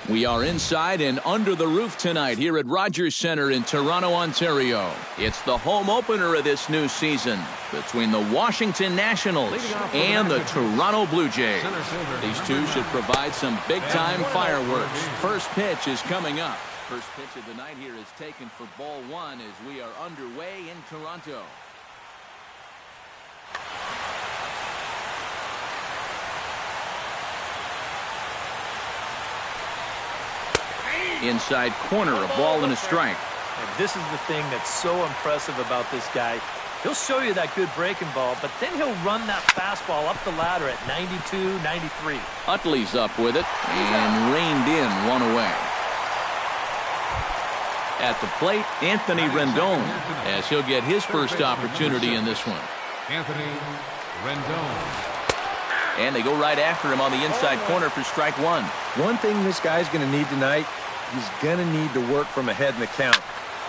We are inside and under the roof tonight here at Rogers Centre in Toronto, Ontario. It's the home opener of this new season between the Washington Nationals and the Toronto Blue Jays. These two should provide some big-time fireworks. First pitch is coming up. First pitch of the night here is taken for ball one as we are underway in Toronto. Inside corner, a ball and a strike. And this is the thing that's so impressive about this guy. He'll show you that good breaking ball, but then he'll run that fastball up the ladder at 92, 93. Utley's up with it and reined in one away. At the plate, Anthony Rendon, as he'll get his first opportunity in this one. Anthony Rendon. And they go right after him on the inside corner for strike one. One thing this guy's going to need tonight, he's going to need to work from ahead in the count.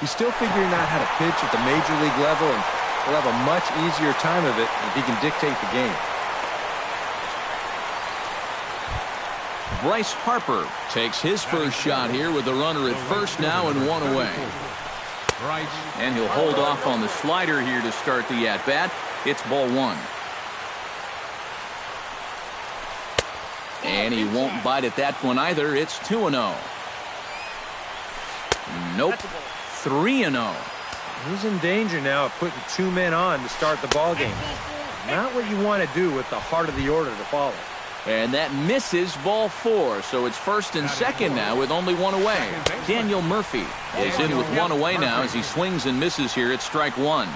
He's still figuring out how to pitch at the major league level, and he'll have a much easier time of it if he can dictate the game. Bryce Harper takes his first shot here with the runner at first now and one away. And he'll hold off on the slider here to start the at-bat. It's ball one. And he won't bite at that one either. It's 2-0. Nope. 3-0. He's in danger now of putting two men on to start the ball game. Not what you want to do with the heart of the order to follow. And that misses ball four, so it's first and second now with only one away. Daniel Murphy is in with one away now as he swings and misses here at strike one.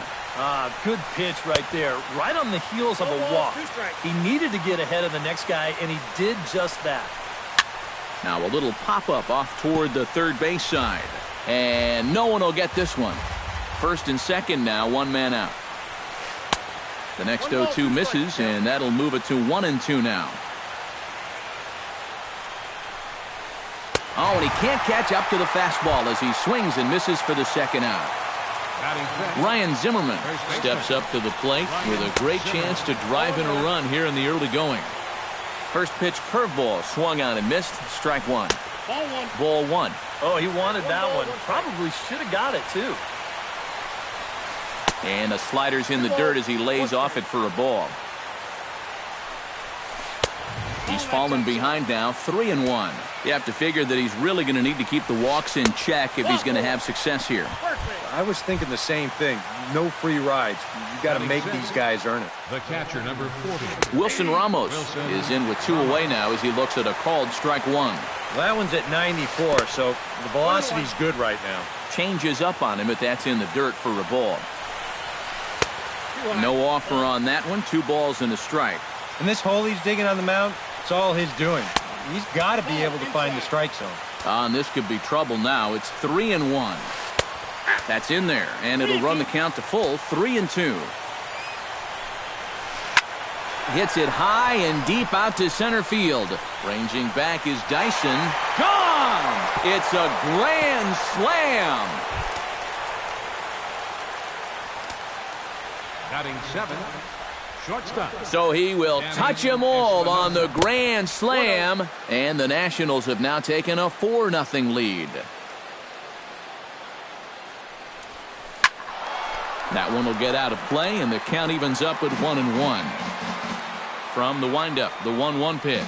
Good pitch right there, right on the heels of a walk. He needed to get ahead of the next guy, and he did just that. Now a little pop-up off toward the third base side. And no one will get this one. First and second now, one man out. The next 0-2 misses, and that'll move it to 1-2 now. Oh, and he can't catch up to the fastball as he swings and misses for the second out. Ryan Zimmerman steps up to the plate with a great chance to drive in a run here in the early going. First pitch curveball swung on and missed. Strike one. Ball one. Oh, he wanted that one. Probably should have got it, too. And the slider's in the dirt as he lays off it for a ball. He's fallen behind now, 3-1. You have to figure that he's really going to need to keep the walks in check if he's going to have success here. I was thinking the same thing. No free rides. You got to make these guys earn it. The catcher, number 40. Wilson Ramos is in with two away now as he looks at a called strike one. Well, that one's at 94, so the velocity's good right now. Changes up on him, but that's in the dirt for a ball. No offer on that one. 2 balls and a strike. And this hole he's digging on the mound, it's all his doing. He's got to be able to find the strike zone. And this could be trouble now. It's 3-1. That's in there, and it'll run the count to full, 3-2. Hits it high and deep out to center field. Ranging back is Dyson. Gone! It's a grand slam. Batting 7, shortstop. So he will touch them all on the grand slam, and the Nationals have now taken a 4-0 lead. That one will get out of play, and the count evens up at 1-1. From the windup, the 1-1 pitch.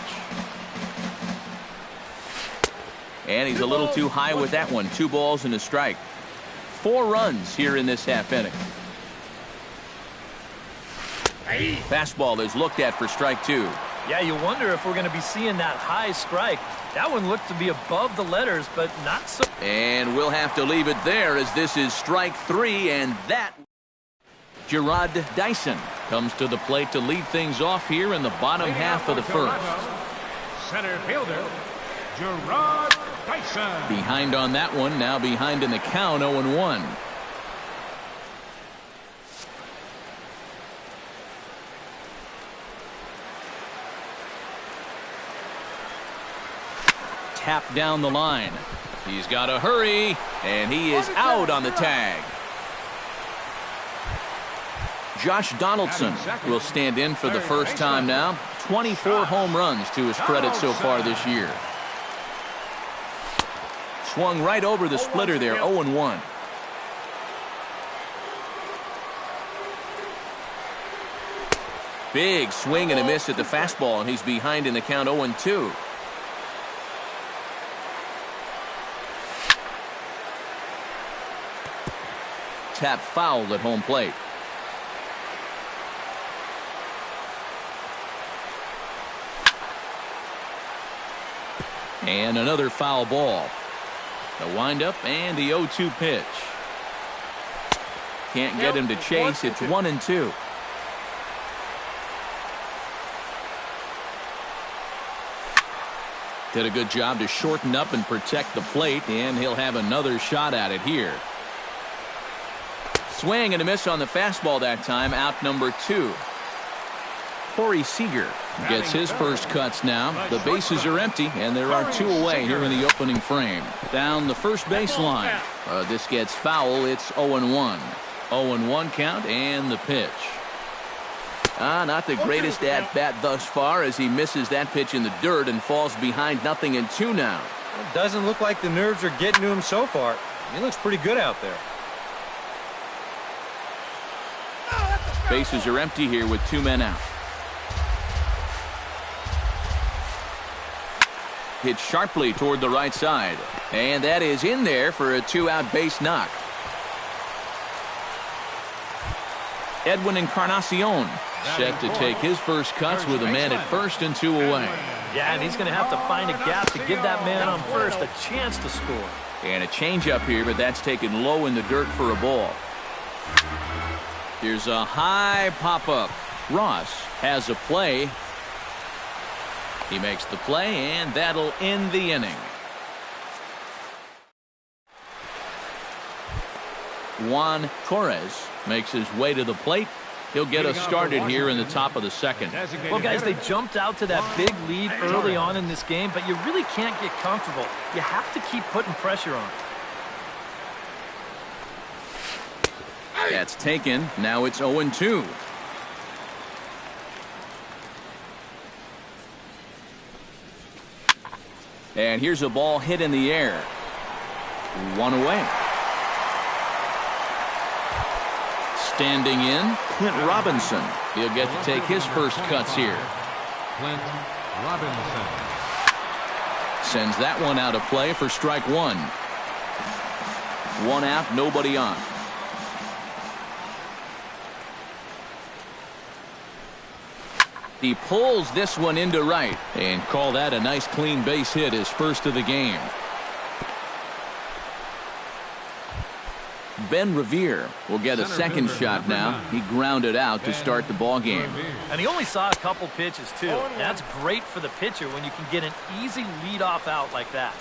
And he's a little too high with that one. 2 balls and a strike. 4 runs here in this half inning. Fastball is looked at for strike 2. Yeah, you wonder if we're going to be seeing that high strike. That one looked to be above the letters, but not so. And we'll have to leave it there as this is strike 3, and that. Gerard Dyson comes to the plate to lead things off here in the bottom half of the first. Center fielder, Gerard Dyson. Behind on that one, now behind in the count, 0-1. Tap down the line. He's got to hurry, and he is out on the tag. Josh Donaldson will stand in for the first time now. 24 home runs to his credit so far this year. swung right over the splitter there, 0-1. Big swing and a miss at the fastball, and he's behind in the count 0-2. Tap foul at home plate. And another foul ball. The windup and the 0-2 pitch. Can't get him to chase. It's 1-2. Did a good job to shorten up and protect the plate, and he'll have another shot at it here. Swing and a miss on the fastball that time, out number 2. Corey Seager gets his first cuts now. The bases are empty, and there are 2 away here in the opening frame. Down the first baseline. This gets foul. It's 0-1. 0-1 count, and the pitch. Not the greatest at-bat thus far as he misses that pitch in the dirt and falls behind 0-2 now. It doesn't look like the nerves are getting to him so far. He looks pretty good out there. Bases are empty here with 2 men out. Hit sharply toward the right side. And that is in there for a 2-out base knock. Edwin Encarnacion set to take his first cuts with a man at first and 2 away. Yeah, and he's going to have to find a gap to give that man on first a chance to score. And a changeup here, but that's taken low in the dirt for a ball. Here's a high pop-up. Ross has a play. He makes the play, and that'll end the inning. Juan Torres makes his way to the plate. He'll get us started here in the top of the second. Well, guys, they jumped out to that big lead early on in this game, but you really can't get comfortable. You have to keep putting pressure on. That's taken. Now it's 0-2. And here's a ball hit in the air. 1 away. Standing in, Clint Robinson. He'll get to take his first cuts here. Clint Robinson sends that one out of play for strike 1. 1 out, nobody on. He pulls this one into right and call that a nice clean base hit, his first of the game. Ben Revere will get a second shot now. He grounded out to start the ball game. And he only saw a couple pitches, too. That's great for the pitcher when you can get an easy leadoff out like that.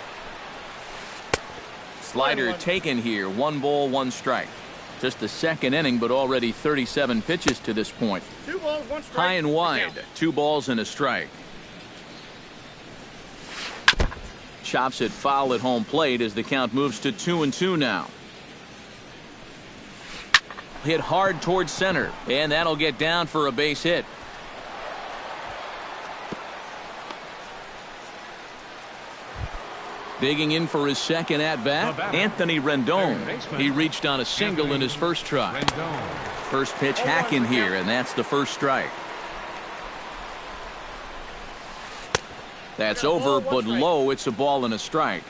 Slider taken here. 1 ball, 1 strike. Just the second inning, but already 37 pitches to this point. 2 balls, 1 strike. High and wide. 2 balls and a strike. Chops it foul at home plate as the count moves to 2-2 now. Hit hard towards center, and that'll get down for a base hit. Digging in for his second at-bat, Anthony Rendon. He reached on a single in his first try. First pitch hack in here, and that's the first strike. That's over, but low. It's a ball and a strike.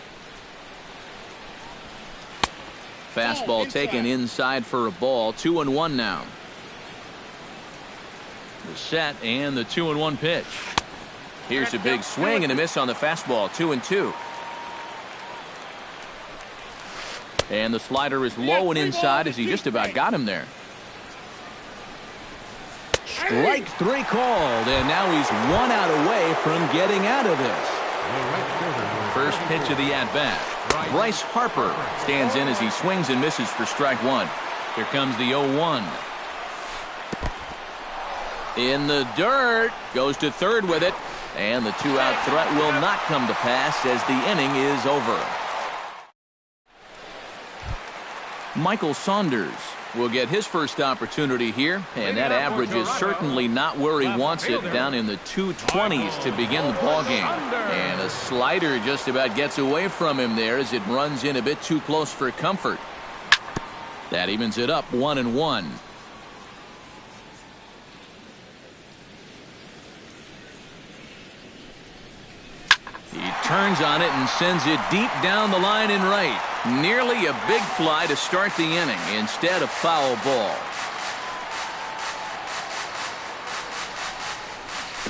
Fastball taken inside for a ball. 2-1 now. The set and the 2-1 pitch. Here's a big swing and a miss on the fastball. 2-2. And the slider is low and inside as he just about got him there. Strike 3 called, and now he's 1 out away from getting out of this. First pitch of the at-bat. Bryce Harper stands in as he swings and misses for strike 1. Here comes the 0-1. In the dirt. Goes to third with it. And the 2-out threat will not come to pass as the inning is over. Michael Saunders will get his first opportunity here, and that average is certainly not where he wants it, down in the 220s to begin the ballgame. And a slider just about gets away from him there as it runs in a bit too close for comfort. That evens it up 1-1. He turns on it and sends it deep down the line and right. Nearly a big fly to start the inning. Instead, a foul ball.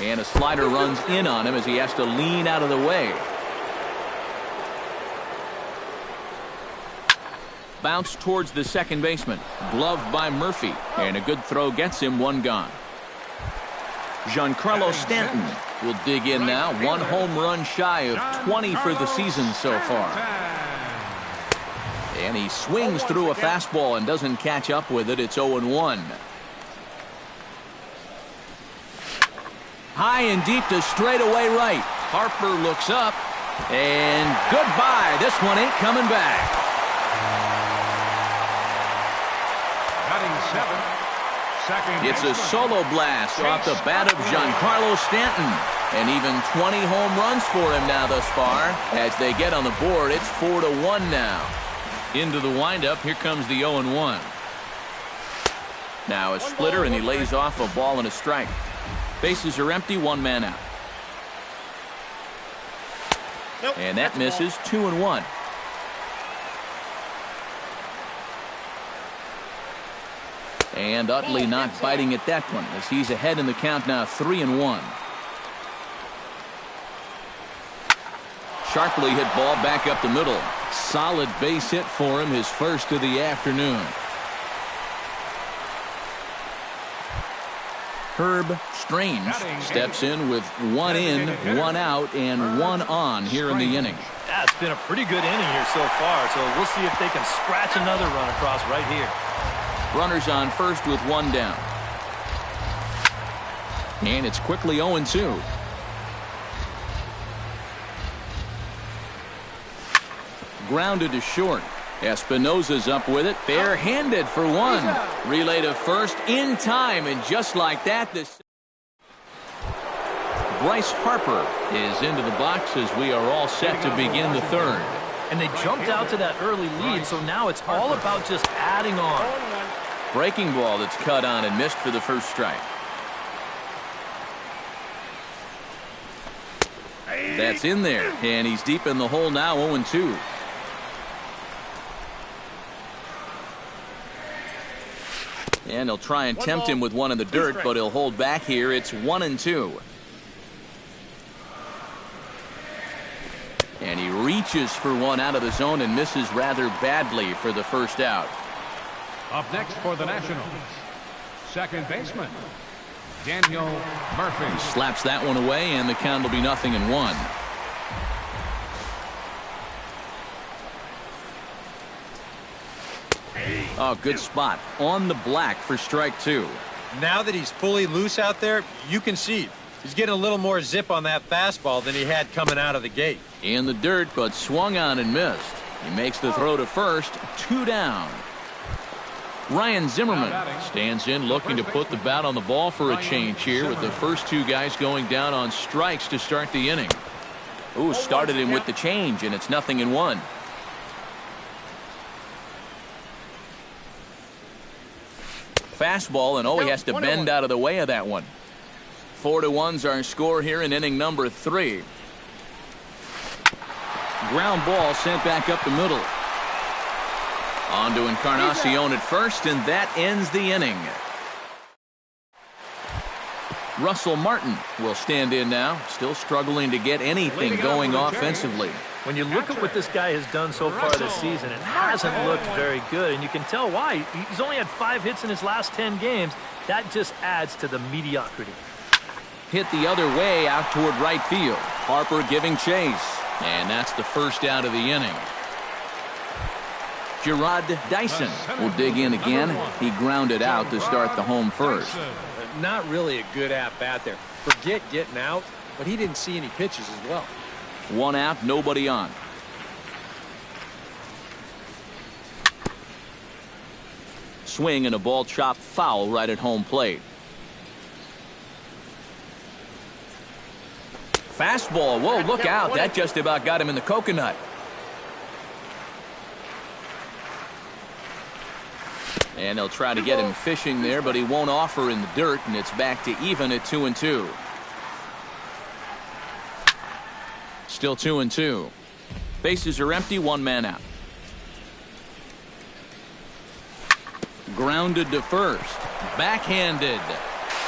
And a slider runs in on him as he has to lean out of the way. Bounce towards the second baseman. Gloved by Murphy. And a good throw gets him one gone. Giancarlo Stanton will dig in now. One home run shy of 20 for the season so far. And he swings through a fastball and doesn't catch up with it. It's 0-1. High and deep to straightaway right. Harper looks up. And goodbye. This one ain't coming back. Batting seventh. It's a solo blast off the bat of Giancarlo Stanton. And even 20 home runs for him now thus far. As they get on the board, it's 4-1 now. Into the windup, here comes the 0-1. Now a splitter, and he lays off a ball and a strike. Bases are empty, one man out. And that misses, 2-1. And Utley not biting at that one as he's ahead in the count now, 3-1. Sharply hit ball back up the middle. Solid base hit for him, his first of the afternoon. Herb Strange steps in with one in, one out, and one on here in the inning. That's been a pretty good inning here so far, so we'll see if they can scratch another run across right here. Runners on first with one down. And it's quickly 0-2. Grounded to short. Espinosa's up with it. Barehanded for one. Relay to first in time, and just like that, this Bryce Harper is into the box as we are all set to begin the third. And they jumped out to that early lead, so now it's all about just adding on. Breaking ball that's cut on and missed for the first strike. That's in there, and he's deep in the hole now, 0-2. And he'll try and tempt him with one in the dirt, but he'll hold back here. It's 1-2. And he reaches for one out of the zone and misses rather badly for the first out. Up next for the Nationals, second baseman, Daniel Murphy. He slaps that one away, and the count will be 0-1. Oh, good spot on the black for strike two. Now that he's fully loose out there, you can see he's getting a little more zip on that fastball than he had coming out of the gate. In the dirt, but swung on and missed. He makes the throw to first, 2 down. Ryan Zimmerman stands in looking to put the bat on the ball for a change here with the first two guys going down on strikes to start the inning. Ooh, started him with the change, and it's 0-1. Fastball, and he has to bend out of the way of that one. 4-1's our score here in inning number 3. Ground ball sent back up the middle. On to Encarnacion at first, and that ends the inning. Russell Martin will stand in now, still struggling to get anything going offensively. When you look at what this guy has done so far this season, it hasn't looked very good, and you can tell why. He's only had 5 hits in his last 10 games. That just adds to the mediocrity. Hit the other way out toward right field. Harper giving chase, and that's the first out of the inning. Gerard Dyson will dig in again. He grounded out to start the home first. Not really a good at-bat there. Forget getting out, but he didn't see any pitches as well. 1 out, nobody on. swing and a ball chopped foul right at home plate. Fastball. Whoa, look out. That just about got him in the coconut. And they'll try to get him fishing there, but he won't offer in the dirt, and it's back to even at 2-2. Still 2-2. Bases are empty, one man out. Grounded to first. Backhanded.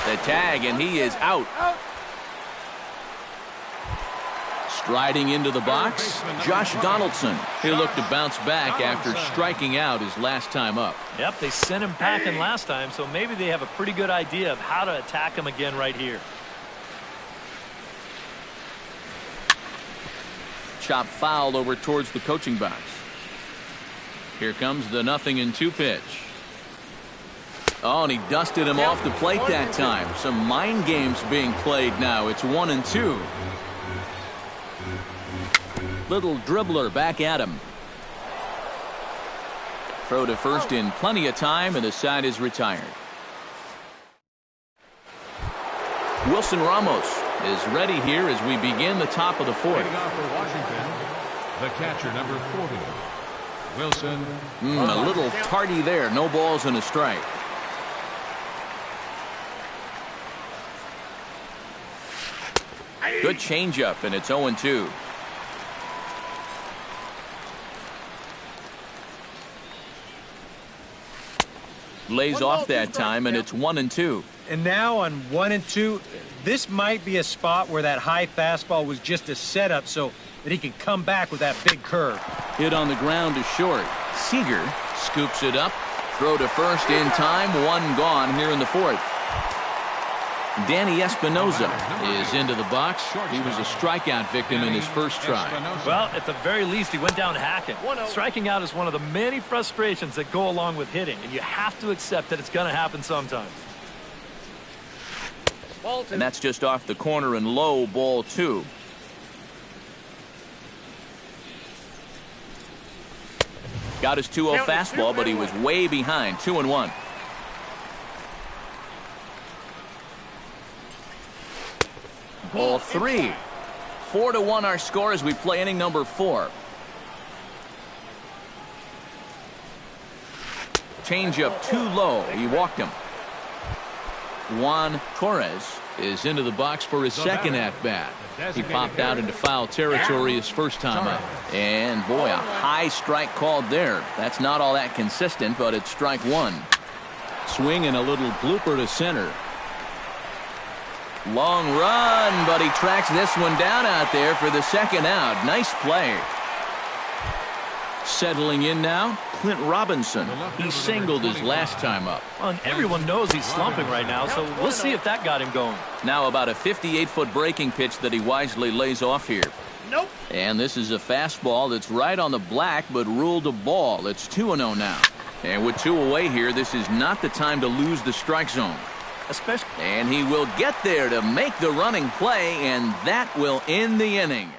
The tag, and he is out. Striding into the box, Josh Donaldson. He'll look to bounce back after striking out his last time up. Yep, they sent him packing last time, so maybe they have a pretty good idea of how to attack him again right here. Chop foul over towards the coaching box. Here comes the 0-2 pitch. Oh, and he dusted him off the plate that time. Some mind games being played now. It's 1-2. Little dribbler back at him. Throw to first in plenty of time, and the side is retired. Wilson Ramos is ready here as we begin the top of the fourth. Leading off for Washington, the catcher, number 40, Wilson. A little tardy there. No balls and a strike. Good changeup, and it's 0-2. Lays off that time, and it's 1-2. And now on 1-2, this might be a spot where that high fastball was just a setup so that he can come back with that big curve. Hit on the ground to short. Seager scoops it up. Throw to first in time. One gone here in the fourth. Danny Espinoza is into the box. He was a strikeout victim in his first try. Well, at the very least, he went down hacking. Striking out is one of the many frustrations that go along with hitting, and you have to accept that it's going to happen sometimes. And that's just off the corner and low, ball 2. Got his 2-0 fastball, but he was way behind. 2-1. Ball 3. 4-1 our score as we play inning number 4. Changeup too low. He walked him. Juan Torres is into the box for his second at-bat. He popped out into foul territory his first time up. And, boy, a high strike called there. That's not all that consistent, but it's strike 1. Swing and a little blooper to center. Long run, but he tracks this one down out there for the second out. Nice play. Settling in now, Clint Robinson. He singled his last time up. And everyone knows he's slumping right now, so we'll see if that got him going. Now about a 58-foot breaking pitch that he wisely lays off here. Nope. And this is a fastball that's right on the black, but ruled a ball. It's 2-0 now. And with 2 away here, this is not the time to lose the strike zone. And he will get there to make the running play, and that will end the inning.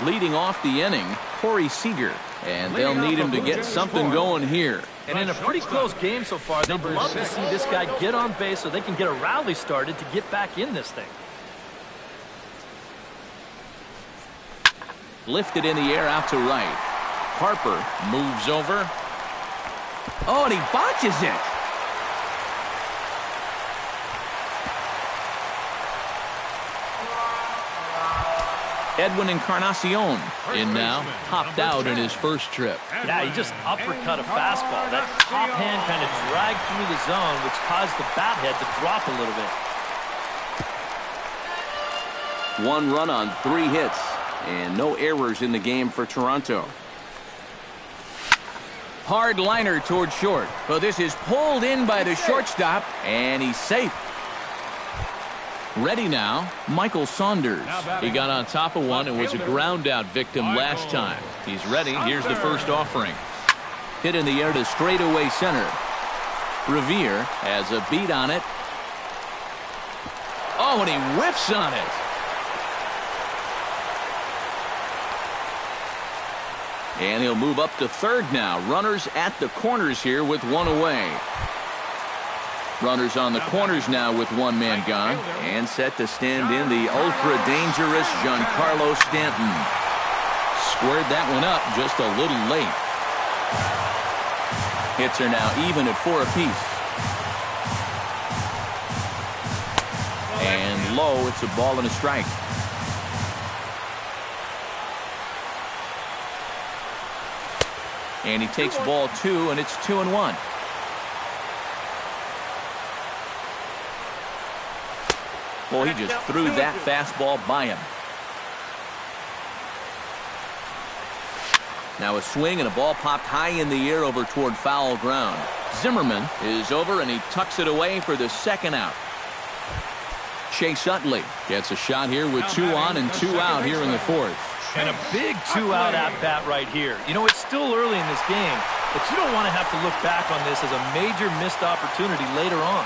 Leading off the inning, Corey Seager. And they'll need him to get something going here. And in a pretty close game so far, they'd love to see this guy get on base so they can get a rally started to get back in this thing. Lifted in the air out to right. Harper moves over. Oh, and he botches it. Edwin Encarnacion in now, popped out in his first trip. Yeah, he just uppercut a fastball. That top hand kind of dragged through the zone, which caused the bat head to drop a little bit. 1 run on 3 hits, and no errors in the game for Toronto. Hard liner toward short, but this is pulled in by the shortstop, and he's safe. Ready now, Michael Saunders. He got on top of one and was a ground-out victim last time. He's ready. Here's the first offering. Hit in the air to straightaway center. Revere has a beat on it. Oh, and he whiffs on it. And he'll move up to third now. Runners at the corners here with one away. Runners on the corners now with one man gone. And set to stand in the ultra-dangerous Giancarlo Stanton. Squared that one up just a little late. Hits are now even at 4 apiece. And low, it's a ball and a strike. And he takes ball 2, and it's 2-1. Well, he just threw that fastball by him. Now a swing and a ball popped high in the air over toward foul ground. Zimmerman is over, and he tucks it away for the second out. Chase Utley gets a shot here with 2 on and 2 out here in the fourth. And a big 2-out at-bat right here. You know, it's still early in this game, but you don't want to have to look back on this as a major missed opportunity later on.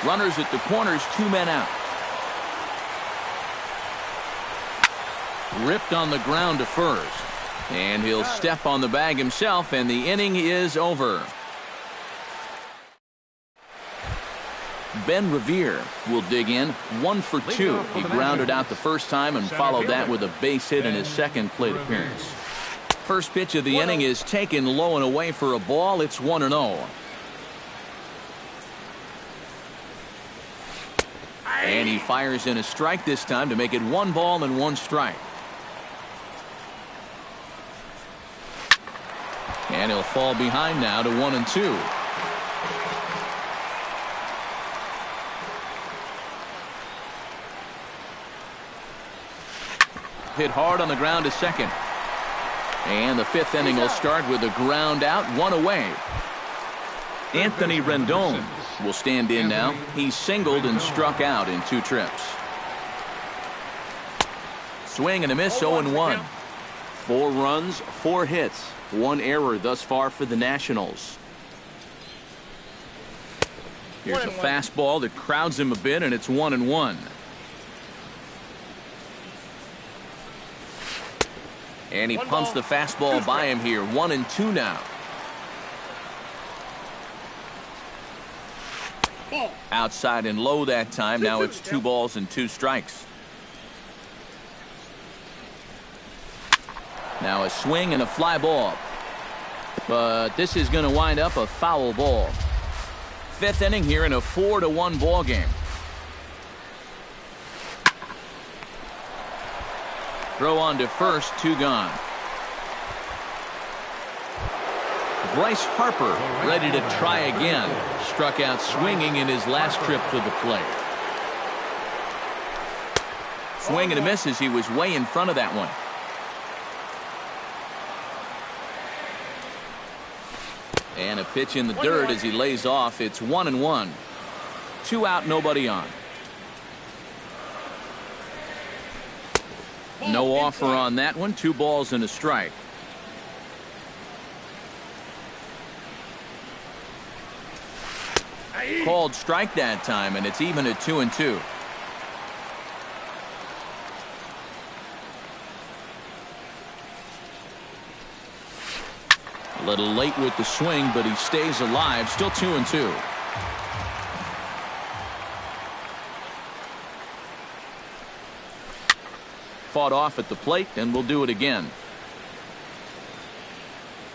Runners at the corners, 2 men out. Ripped on the ground to first. And he'll step on the bag himself, and the inning is over. Ben Revere will dig in, 1 for 2. He grounded out the first time and followed that with a base hit in his second plate appearance. First pitch of the inning is taken low and away for a ball. It's 1-0. And he fires in a strike this time to make it 1 ball and 1 strike. And he'll fall behind now to 1-2. Hit hard on the ground to second. And the 5th inning will start with a ground out, 1 away. Anthony Rendon will stand in now. He singled and struck out in 2 trips. Swing and a miss, 0-1. 4 runs, 4 hits, 1 error thus far for the Nationals. Here's a fastball that crowds him a bit, and it's 1-1. And he pumps the fastball by him here. 1-2 now. Outside and low that time. Now it's 2 balls and 2 strikes. Now a swing and a fly ball. But this is going to wind up a foul ball. 5th inning here in a 4-1 ball game. Throw on to first, 2 gone. Bryce Harper ready to try again. Struck out swinging in his last trip to the plate. Swing and a miss as he was way in front of that one. And a pitch in the dirt as he lays off. It's 1-1. 2 out, nobody on. No offer on that one. 2 balls and a strike. Called strike that time, and it's even at 2-2. A little late with the swing, but he stays alive. Still 2-2. Fought off at the plate, and we'll do it again.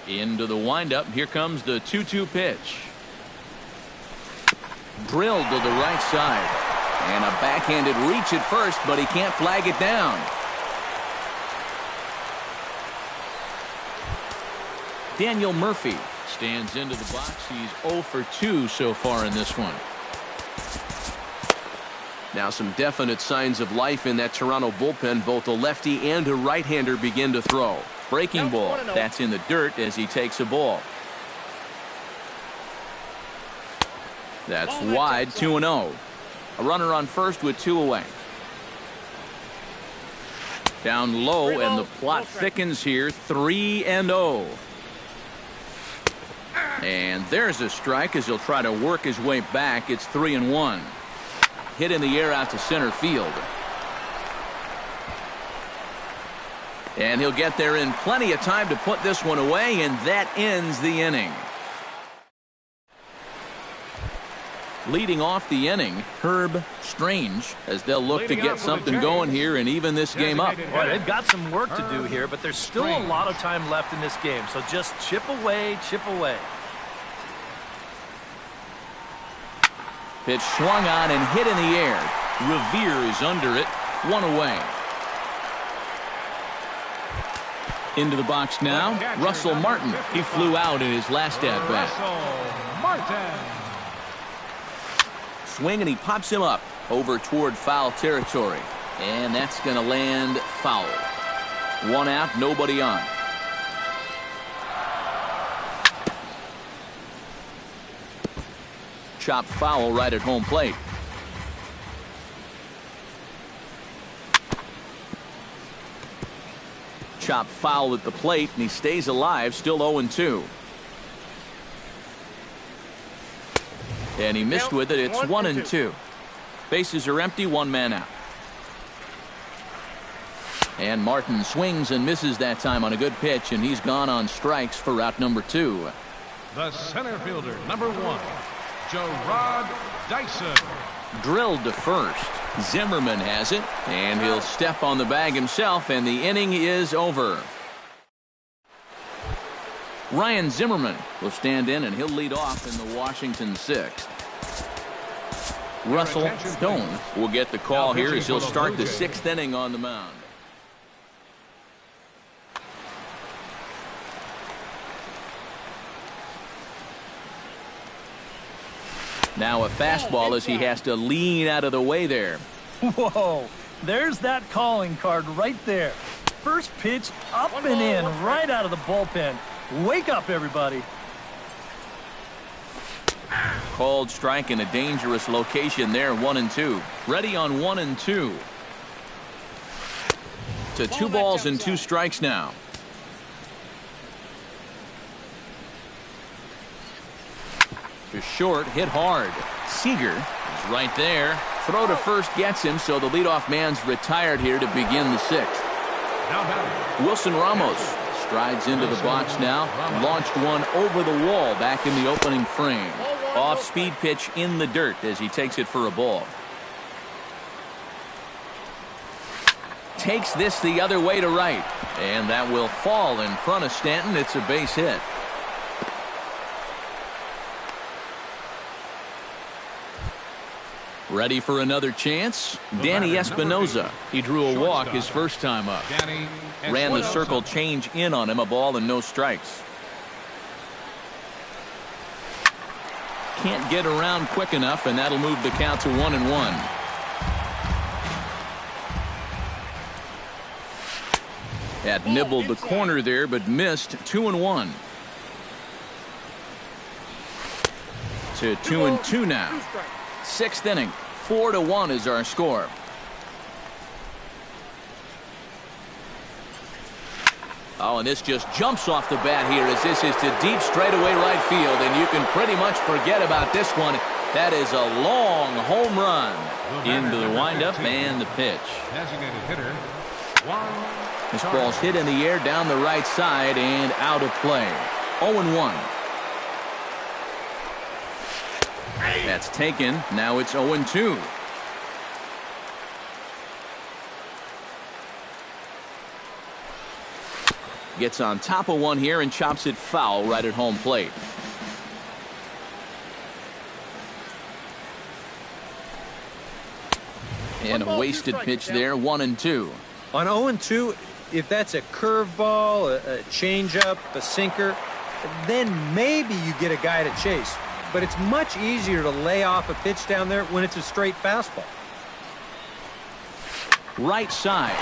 Into the windup. Here comes the 2-2 pitch. Drilled to the right side. And a backhanded reach at first, but he can't flag it down. Daniel Murphy stands into the box. He's 0 for 2 so far in this one. Now some definite signs of life in that Toronto bullpen. Both a lefty and a right-hander begin to throw. Breaking ball. That's in the dirt as he takes a ball. That's wide, 2-0. A runner on first with 2 away. Down low, and the plot thickens here, 3-0. And there's a strike as he'll try to work his way back. It's 3-1. Hit in the air out to center field. And he'll get there in plenty of time to put this one away, and that ends the inning. Leading off the inning, Herb Strange, as they'll look to get something going here and even this game up. Well, they've got some work to do here, but there's still a lot of time left in this game, so just chip away, chip away. Pitch swung on and hit in the air. Revere is under it, one away. Into the box now, Russell Martin. He flew out in his last at-bat. Russell Martin. Swing, and he pops him up over toward foul territory. And that's going to land foul. One out, nobody on. Chopped foul right at home plate. Chopped foul at the plate, and he stays alive, still 0-2. And he missed with it. It's 1-2. Bases are empty, one man out. And Martin swings and misses that time on a good pitch, and he's gone on strikes for out number 2. The center fielder, number 1, Gerard Dyson. Drilled to first. Zimmerman has it, and he'll step on the bag himself, and the inning is over. Ryan Zimmerman will stand in, and he'll lead off in the Washington 6th. Russell Stone will get the call here as he'll start the 6th inning on the mound. Now a fastball as he has to lean out of the way there. Whoa, there's that calling card right there. First pitch up and in right out of the bullpen. Wake up, everybody. Called strike in a dangerous location there, 1-2. Ready on 1-2. To 2 balls and 2 strikes now. To short, hit hard. Seager is right there. Throw to first gets him, so the leadoff man's retired here to begin the 6th. Wilson Ramos strides into the box now. Launched one over the wall back in the opening frame. Off-speed pitch in the dirt as he takes it for a ball. Takes this the other way to right. And that will fall in front of Stanton. It's a base hit. Ready for another chance? Danny Espinoza. He drew a walk his first time up. Ran the circle change in on him, a ball and no strikes. Can't get around quick enough, and that'll move the count to 1-1. Had nibbled the corner there, but missed. 2-1. To 2-2 now. 6th inning. 4-1 is our score. Oh, and this just jumps off the bat here as this is to deep straightaway right field, and you can pretty much forget about this one. That is a long home run. Into the windup and the pitch. Designated hitter, This ball's hit in the air down the right side and out of play. 0-1. That's taken. Now it's 0-2. Gets on top of one here and chops it foul right at home plate. And a wasted pitch there, 1-2. On 0-2, if that's a curveball, a changeup, a sinker, then maybe you get a guy to chase. But it's much easier to lay off a pitch down there when it's a straight fastball. Right side.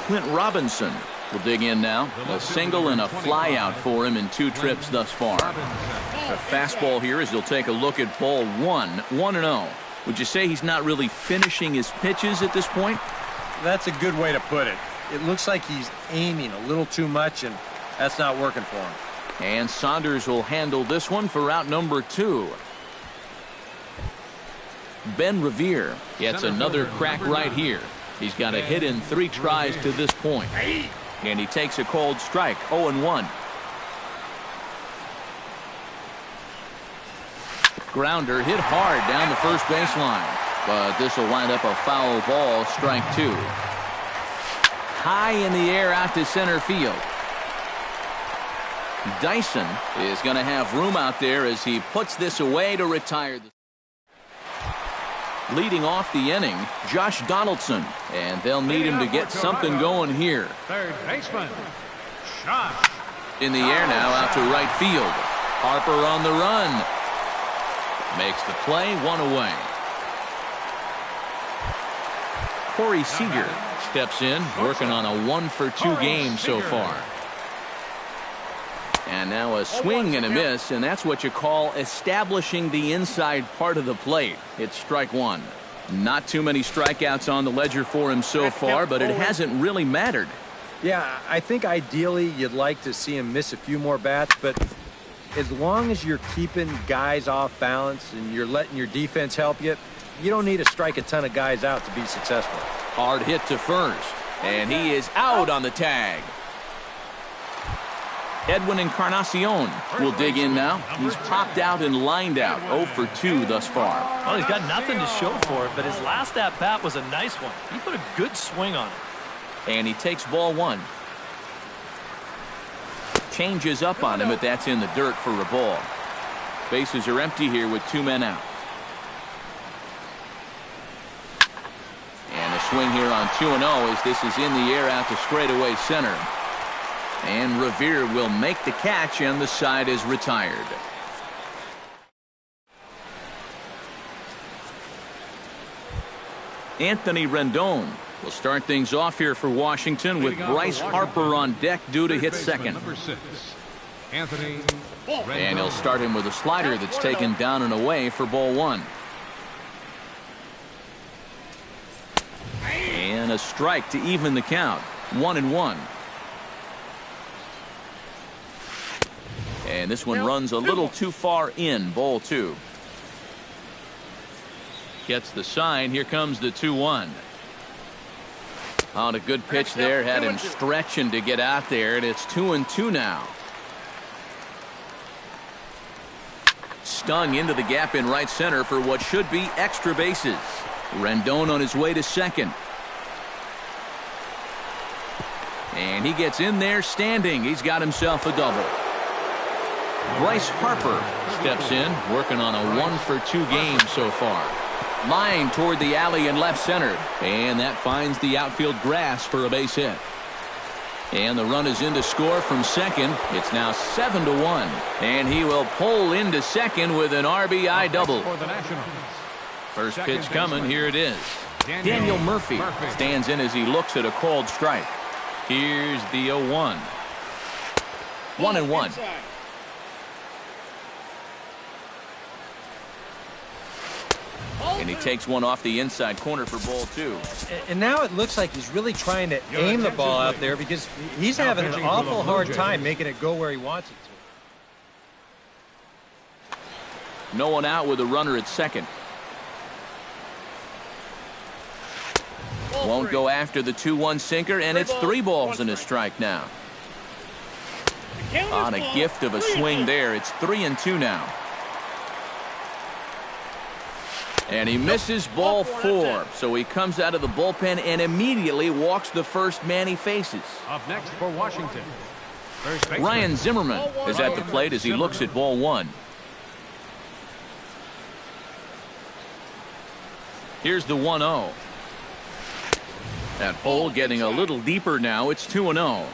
Clint Robinson will dig in now. A single and a fly out for him in 2 trips thus far. A fastball here as he'll take a look at ball 1. 1-0. Would you say he's not really finishing his pitches at this point? That's a good way to put it. It looks like he's aiming a little too much, and that's not working for him. And Saunders will handle this one for out number 2. Ben Revere gets another crack right here. He's got a hit in 3 tries to this point. And he takes a cold strike, 0-1. Grounder hit hard down the first baseline. But this will wind up a foul ball, strike 2. High in the air out to center field. Dyson is going to have room out there as he puts this away to retire. Leading off the inning, Josh Donaldson, and they'll need him to get something going here. Third baseman, Josh. In the air now out to right field. Harper on the run. Makes the play, 1 away. Corey Seager steps in, working on a 1-for-2 game so far. And now a swing and a miss, and that's what you call establishing the inside part of the plate. It's strike 1. Not too many strikeouts on the ledger for him so far, but it hasn't really mattered. Yeah, I think ideally you'd like to see him miss a few more bats, but as long as you're keeping guys off balance and you're letting your defense help you, you don't need to strike a ton of guys out to be successful. Hard hit to first, and he is out on the tag. Edwin Encarnacion will dig in now. He's popped out and lined out, 0 for 2 thus far. Well, he's got nothing to show for it, but his last at-bat was a nice one. He put a good swing on it. And he takes ball 1. Changes up on him, but that's in the dirt for a ball. Bases are empty here with 2 men out. And a swing here on 2-0 as this is in the air out to straightaway center. And Revere will make the catch, and the side is retired. Anthony Rendon will start things off here for Washington with Bryce Harper on deck due to hit second. Number 6, Anthony Rendon. And he'll start him with a slider that's taken down and away for ball 1. And a strike to even the count, 1-1. And this one runs a little too far in, ball 2. Gets the sign. Here comes the 2-1. On a good pitch there, had him stretching to get out there, and it's 2-2 now. Stung into the gap in right center for what should be extra bases. Rendon on his way to second. And he gets in there standing. He's got himself a double. Bryce Harper steps in, working on a 1-for-2 game so far. Line toward the alley in left center, and that finds the outfield grass for a base hit. And the run is in to score from second. It's now 7-1, and he will pull into second with an RBI double. For the Nationals. First pitch coming. Here it is. Daniel Murphy stands in as he looks at a called strike. Here's the 0-1. 1-1. And he takes one off the inside corner for ball 2. And now it looks like he's really trying to aim the ball out there because he's having an awful hard time making it go where he wants it to. No one out with a runner at second. Won't go after the 2-1 sinker, and it's 3 balls and a strike now. On a gift of a swing there, it's 3-2 now. And he misses ball 4, so he comes out of the bullpen and immediately walks the first man he faces. Up next for Washington, Ryan Zimmerman is at the plate as he looks at ball 1. Here's the 1-0. That hole getting a little deeper now. It's 2-0.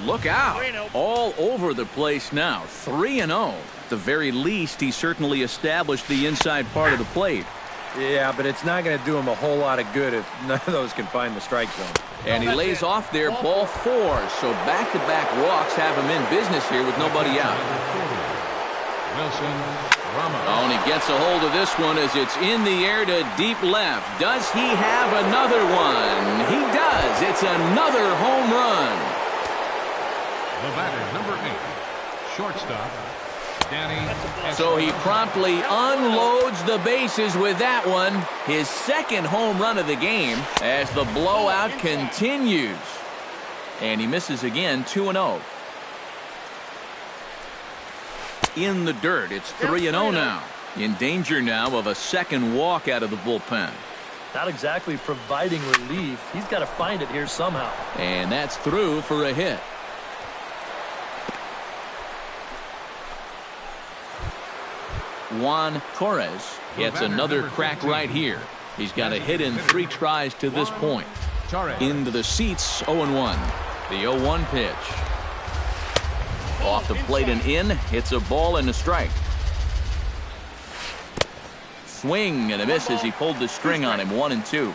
Look out. All over the place now. 3-0. At the very least, he certainly established the inside part of the plate. Yeah, but it's not going to do him a whole lot of good if none of those can find the strike zone. And he lays off there, ball 4. So back-to-back walks have him in business here with nobody out. Wilson Ramos. Oh, and he gets a hold of this one as it's in the air to deep left. Does he have another one? He does. It's another home run. The batter, number 8, shortstop, So he promptly unloads the bases with that one. His second home run of the game as the blowout continues. And he misses again, 2-0. In the dirt, it's 3-0 now. In danger now of a second walk out of the bullpen. Not exactly providing relief. He's got to find it here somehow. And that's through for a hit. Juan Torres gets another crack right here. He's got a hit in 3 tries to this point. Into the seats, 0-1. The 0-1 pitch. Off the plate and in. It's a ball and a strike. Swing and a miss as he pulled the string on him. 1-2.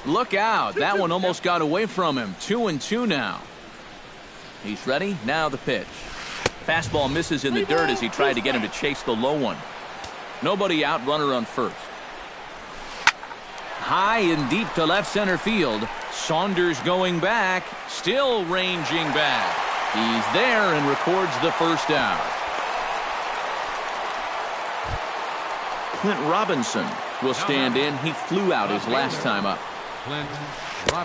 Look out. That one almost got away from him. 2-2 now. He's ready. Now the pitch. Fastball misses in the dirt as he tried to get him to chase the low one. Nobody out, runner on first. High and deep to left center field. Saunders going back, still ranging back. He's there and records the first out. Clint Robinson will stand in. He flew out his last time up.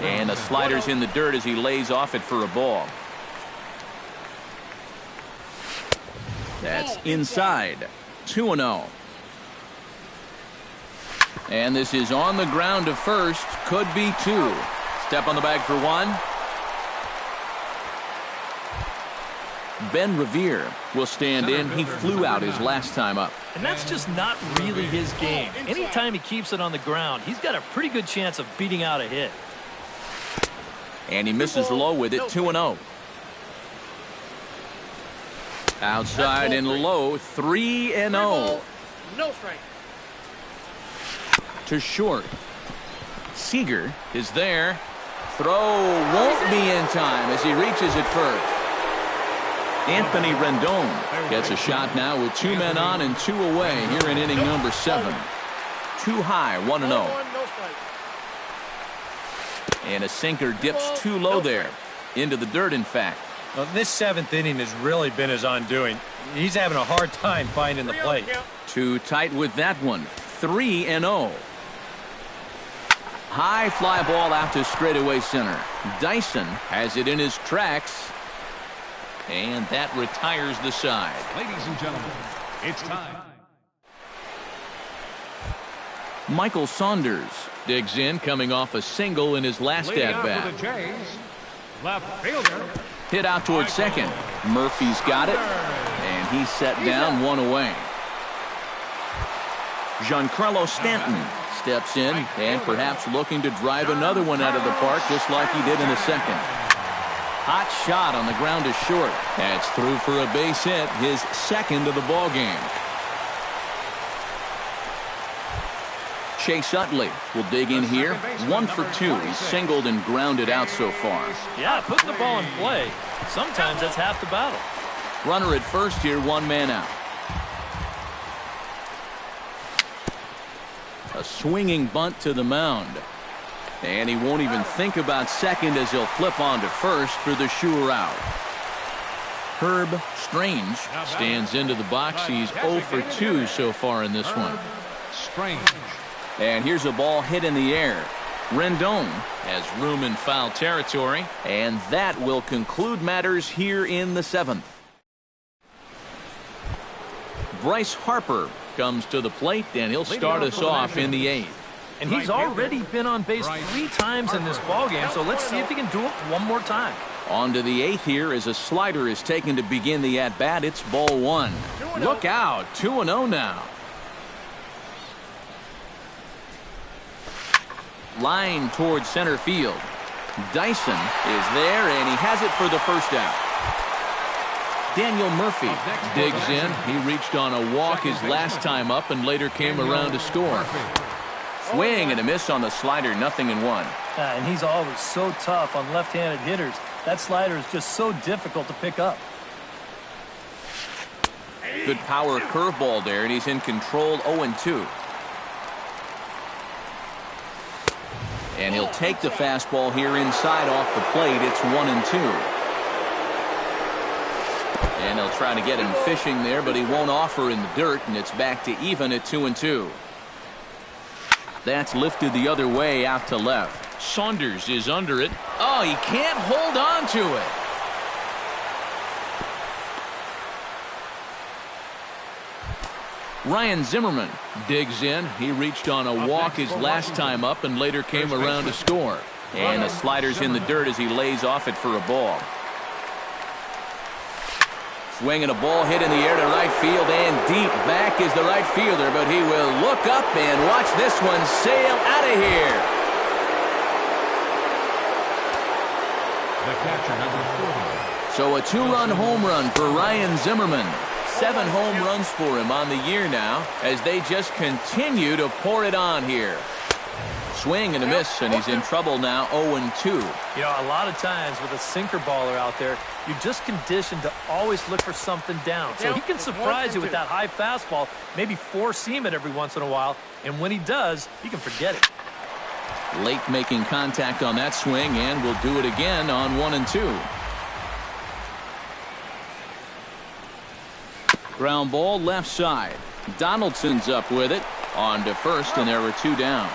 And the slider's in the dirt as he lays off it for a ball. That's inside. 2-0. And this is on the ground to first. Could be 2. Step on the bag for 1. Ben Revere will stand in. He flew out his last time up. And that's just not really his game. Anytime he keeps it on the ground, he's got a pretty good chance of beating out a hit. And he misses low with it. 2-0. Outside and low, 3-0. No strike. To short. Seager is there. Throw won't be in time as he reaches it first. Anthony Rendon gets a shot now with 2 men on and 2 away here in inning number 7. Too high, 1-0. And a sinker dips too low there. Into the dirt, in fact. Well, this 7th inning has really been his undoing. He's having a hard time finding the plate. Too tight with that one. 3-0. High fly ball out to straightaway center. Dyson has it in his tracks. And that retires the side. Ladies and gentlemen, it's time. Michael Saunders digs in, coming off a single in his last at-bat. Left fielder. Hit out towards second. Murphy's got it, and he's set down, 1 away. Giancarlo Stanton steps in and perhaps looking to drive another one out of the park just like he did in the second. Hot shot on the ground to short. That's through for a base hit, his second of the ball game. Chase Utley will dig in here. 1 for 2. He's singled and grounded out so far. Yeah, putting the ball in play. Sometimes that's half the battle. Runner at first here, 1 man out. A swinging bunt to the mound. And he won't even think about second as he'll flip on to first for the sure out. Herb Strange stands into the box. He's 0 for 2 so far in this one. Strange. And here's a ball hit in the air. Rendon has room in foul territory, and that will conclude matters here in the 7th. Bryce Harper comes to the plate, and he'll start us off in the 8th. And he's already been on base 3 times in this ballgame, so let's see if he can do it one more time. On to the 8th here as a slider is taken to begin the at-bat. It's ball 1. Look out, 2-0 now. Line towards center field. Dyson is there, and he has it for the first out. Daniel Murphy digs in. He reached on a walk his last time up and later came around to score. Swing and a miss on the slider, 0-1. And he's always so tough on left-handed hitters. That slider is just so difficult to pick up. Good power curveball there, and he's in control, 0-2. And he'll take the fastball here inside off the plate. It's 1-2. And he'll try to get him fishing there, but he won't offer in the dirt, and it's back to even at 2-2. That's lifted the other way out to left. Saunders is under it. Oh, he can't hold on to it. Ryan Zimmerman digs in. He reached on a walk his last time up and later came around to score. And the slider's in the dirt as he lays off it for a ball. Swing and a ball hit in the air to right field and deep. Back is the right fielder, but he will look up and watch this one sail out of here. The catcher, number 40. So a two-run home run for Ryan Zimmerman. 7 home runs for him on the year now as they just continue to pour it on here. Swing and a miss, and he's in trouble now, 0-2. You know, a lot of times with a sinker baller out there, you're just conditioned to always look for something down. So he can surprise you with that high fastball, maybe four-seam it every once in a while, and when he does, you can forget it. Late making contact on that swing, and will do it again on 1-2. Ground ball left side. Donaldson's up with it. On to first, and there were 2 down.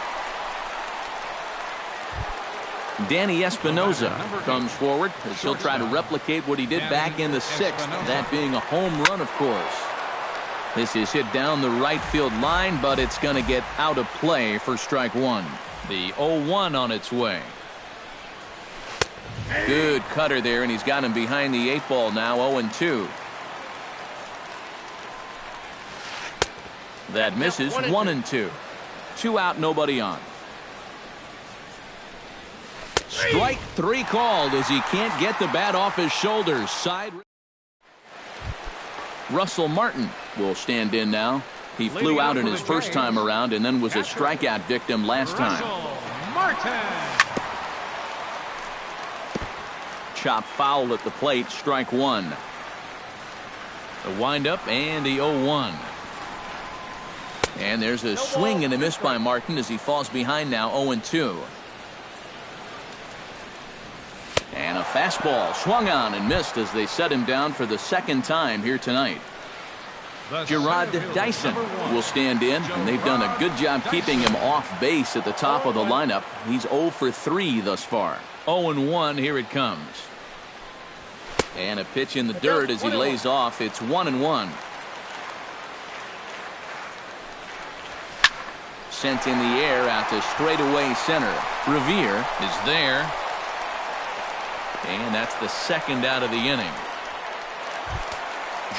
Danny Espinoza comes forward as he'll try to replicate what he did back in the 6th, that being a home run, of course. This is hit down the right field line, but it's going to get out of play for strike 1. The 0-1 on its way. Good cutter there, and he's got him behind the 8 ball now, 0-2. That misses, 1-2. 2 out, nobody on. Strike 3 called as he can't get the bat off his shoulders. Side. Russell Martin will stand in now. He flew out in his first time around and then was a strikeout victim last time. Chop foul at the plate, strike 1. The windup and the 0-1. And there's a swing and a miss by Martin as he falls behind now, 0-2. And a fastball swung on and missed as they set him down for the 2nd time here tonight. Gerard Dyson will stand in, and they've done a good job keeping him off base at the top of the lineup. He's 0 for 3 thus far. 0-1, here it comes. And a pitch in the dirt as he lays off. It's 1-1. Sent in the air out to straightaway center. Revere is there. And that's the 2nd out of the inning.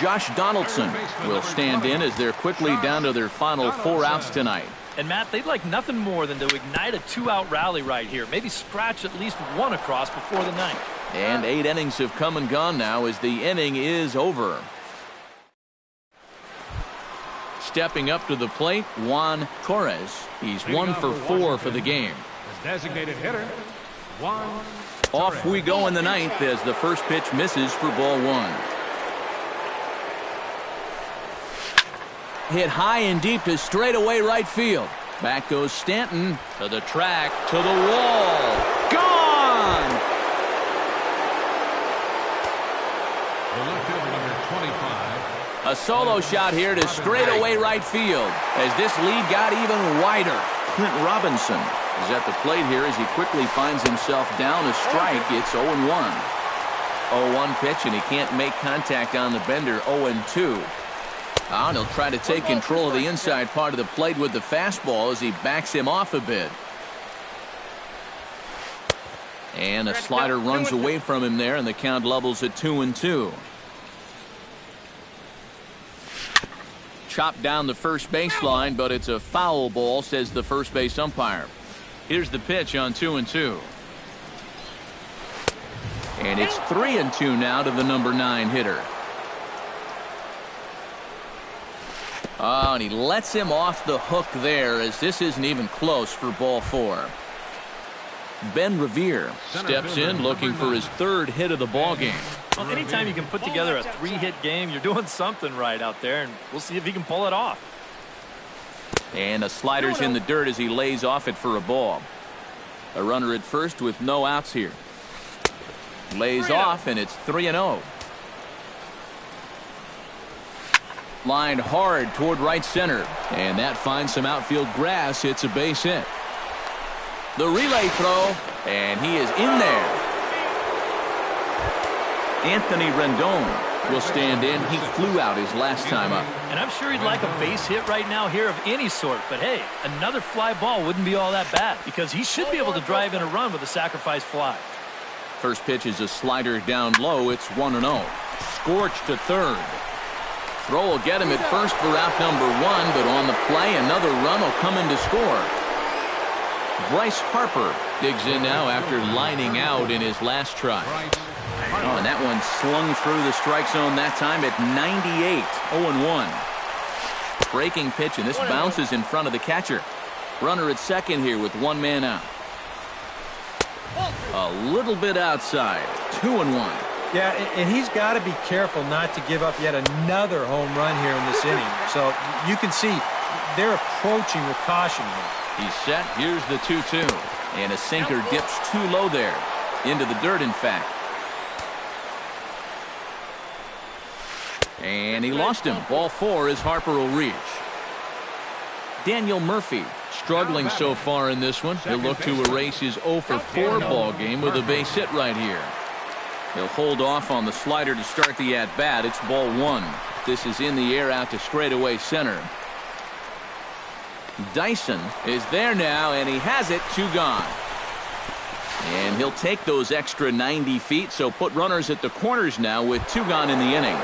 Josh Donaldson will stand in as they're quickly down to their final 4 outs tonight. And Matt, they'd like nothing more than to ignite a 2-out rally right here. Maybe scratch at least 1 across before the 9th. And 8 innings have come and gone now as the inning is over. Stepping up to the plate, Juan Torres. He's 1 for 4 for the game. Designated hitter, Juan. Off we go in the 9th as the first pitch misses for ball 1. Hit high and deep to straightaway right field. Back goes Stanton to the track, to the wall. Gone! The left fielder, number 25. A solo shot here to straightaway right field as this lead got even wider. Clint Robinson is at the plate here as he quickly finds himself down a strike. It's 0-1. 0-1 pitch, and he can't make contact on the bender. 0-2. And he'll try to take control of the inside part of the plate with the fastball as he backs him off a bit. And a slider runs away from him there, and the count levels at 2-2. Chopped down the first baseline, but it's a foul ball, says the first base umpire. Here's the pitch on 2-2. And it's 3-2 now to the number 9 hitter. Oh, and he lets him off the hook there as this isn't even close for ball 4. Ben Revere steps in looking for his 3rd hit of the ball game. Well, anytime you can put together a 3-hit game, you're doing something right out there, and we'll see if he can pull it off. And a slider's in the dirt as he lays off it for a ball. A runner at first with no outs here. Lays off, and it's 3-0. Lined hard toward right center. And that finds some outfield grass. It's a base hit. The relay throw, and he is in there. Anthony Rendon will stand in. He flew out his last time up. And I'm sure he'd like a base hit right now here of any sort. But, hey, another fly ball wouldn't be all that bad because he should be able to drive in a run with a sacrifice fly. First pitch is a slider down low. It's 1-0. Scorched to third. Throw will get him at first for out number 1, but on the play, another run will come in to score. Bryce Harper digs in now after lining out in his last try. Oh, and that one slung through the strike zone that time at 98. 0-1. Breaking pitch, and this bounces in front of the catcher. Runner at second here with one man out. A little bit outside. 2-1. Yeah, and he's got to be careful not to give up yet another home run here in this inning. So you can see they're approaching with caution here. He's set. Here's the 2-2. And a sinker dips too low there. Into the dirt, in fact. And he lost him. Ball 4 as Harper will reach. Daniel Murphy struggling so far in this one. He'll look to erase his 0-for-4 ball game with a base hit right here. He'll hold off on the slider to start the at-bat. It's ball 1. This is in the air out to straightaway center. Dyson is there now, and he has it. 2 gone. And he'll take those extra 90 feet, so put runners at the corners now with 2 gone in the inning.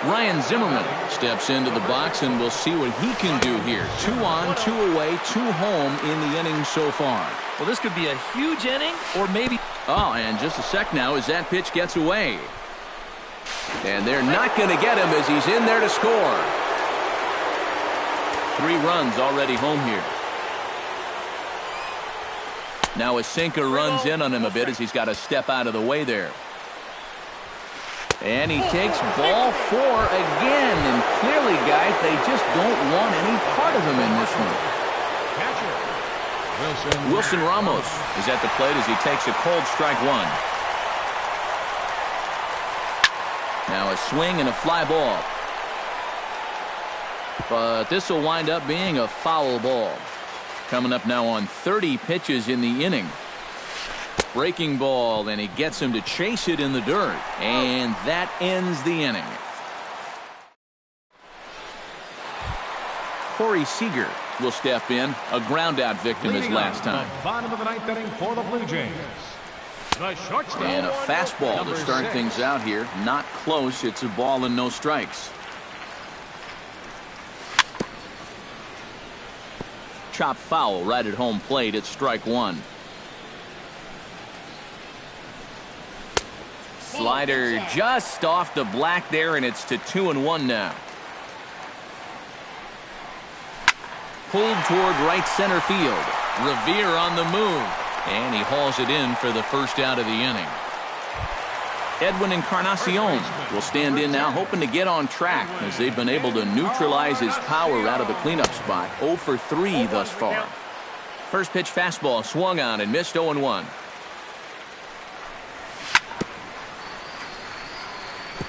Ryan Zimmerman steps into the box, and we'll see what he can do here. 2 on, 2 away, 2 home in the inning so far. Well, this could be a huge inning, or maybe... Oh, and just a sec now as that pitch gets away. And they're not going to get him as he's in there to score. 3 runs already home here. Now a sinker runs in on him a bit as he's got to step out of the way there. And he takes ball 4 again. And clearly, guys, they just don't want any part of him in this one. Wilson Ramos is at the plate as he takes a cold strike 1. Now a swing and a fly ball. But this will wind up being a foul ball. Coming up now on 30 pitches in the inning. Breaking ball, and he gets him to chase it in the dirt. And that ends the inning. Corey Seager will step in. A ground-out victim his last time. Bottom of the 9th inning for the Blue Jays. The shortstop. And a fastball to start things out here. Not close. It's a ball and no strikes. Chop foul right at home plate. It's strike 1. Slider just off the black there, and it's to 2-1 now. Pulled toward right center field. Revere on the move, and he hauls it in for the first out of the inning. Edwin Encarnacion will stand in now, hoping to get on track as they've been able to neutralize his power out of the cleanup spot. 0 for 3 thus far. First pitch fastball swung on and missed. 0-1.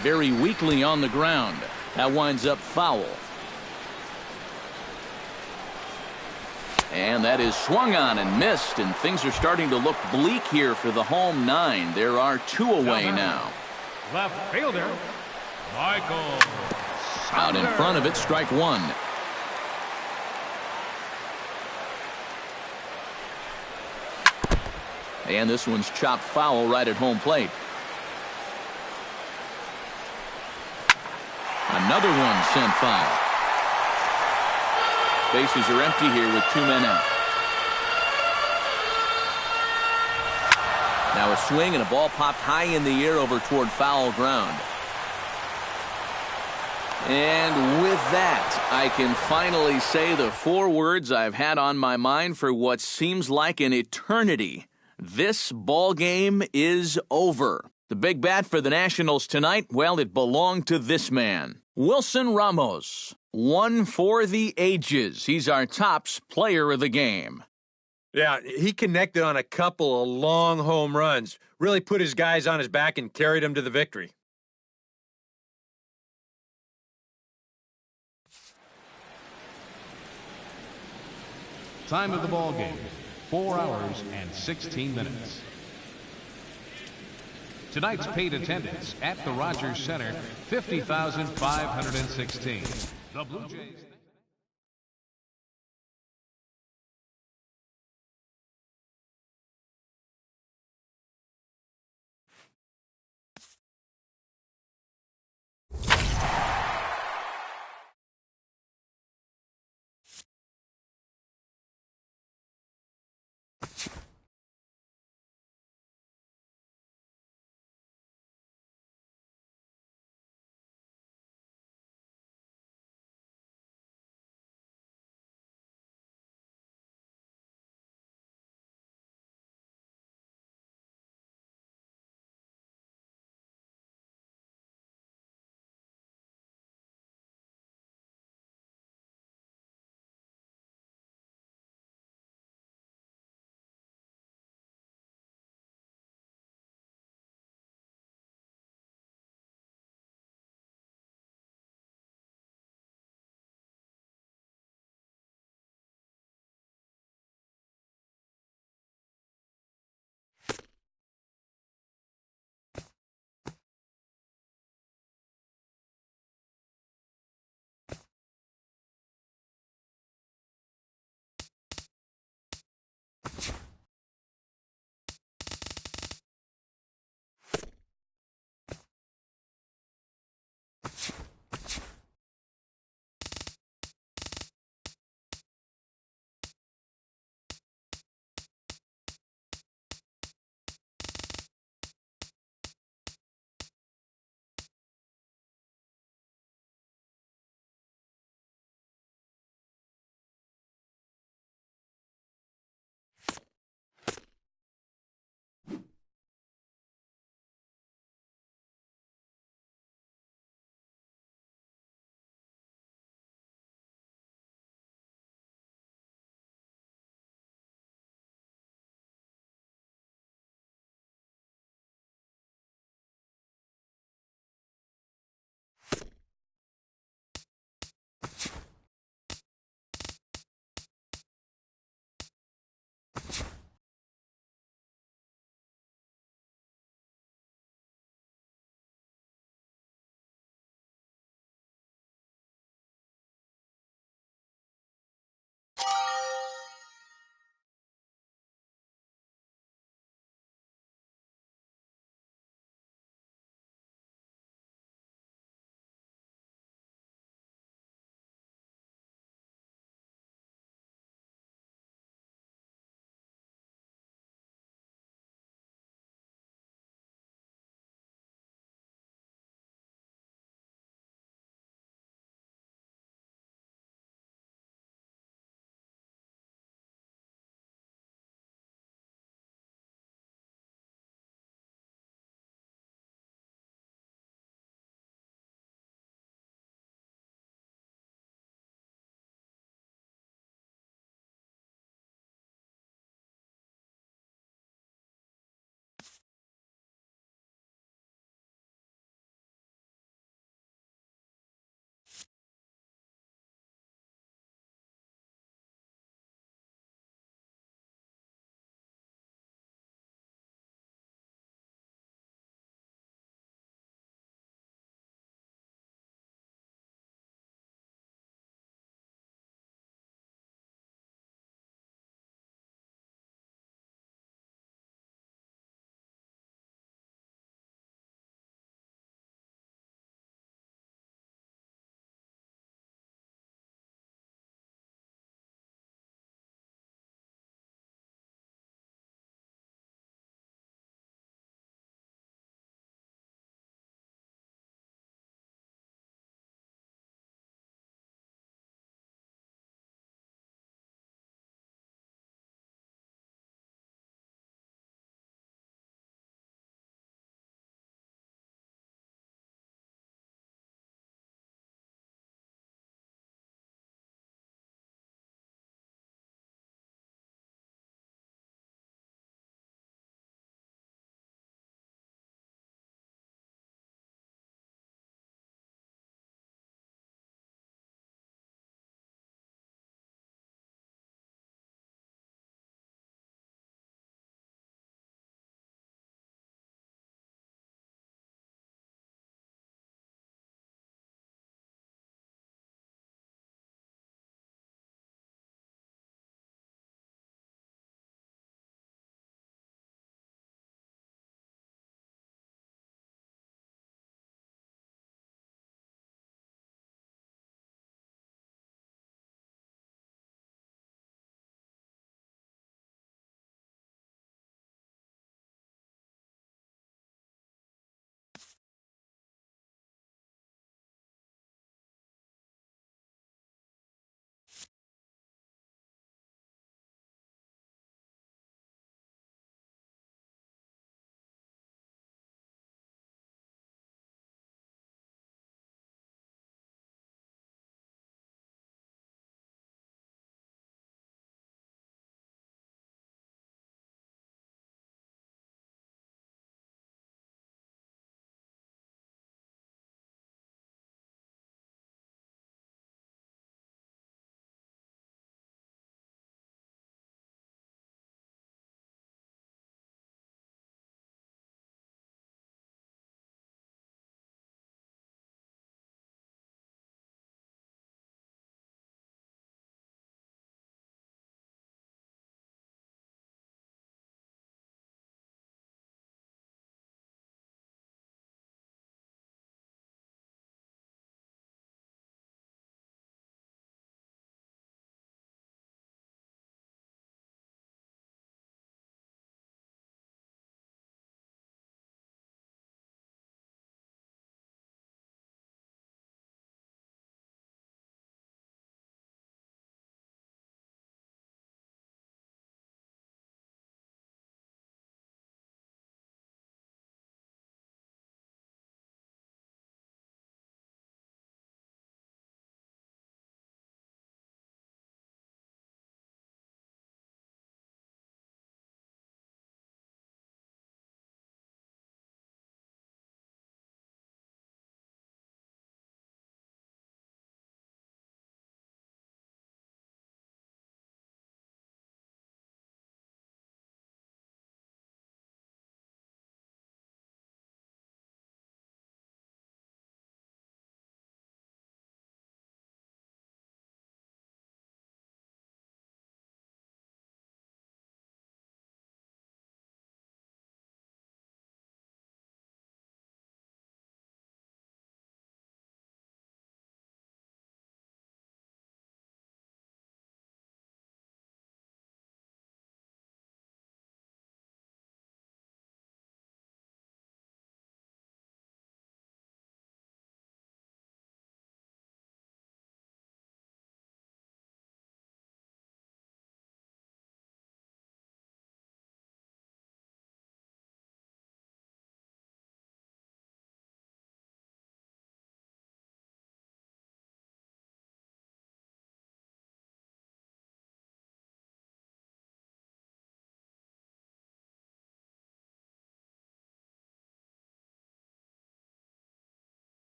Very weakly on the ground. That winds up foul. And that is swung on and missed, and things are starting to look bleak here for the home 9. There are 2 away now. Left fielder, Michael Out in front of it, strike 1. And this one's chopped foul right at home plate. Another one sent foul. Bases are empty here with 2 men out. Now a swing and a ball popped high in the air over toward foul ground. And with that, I can finally say the 4 words I've had on my mind for what seems like an eternity. This ball game is over. The big bat for the Nationals tonight, well, it belonged to this man, Wilson Ramos. 1 for the ages. He's our tops player of the game. Yeah, he connected on a couple of long home runs. Really put his guys on his back and carried them to the victory. Time of the ball game, 4 hours and 16 minutes. Tonight's paid attendance at the Rogers Center, 50,516. The Blue Jays.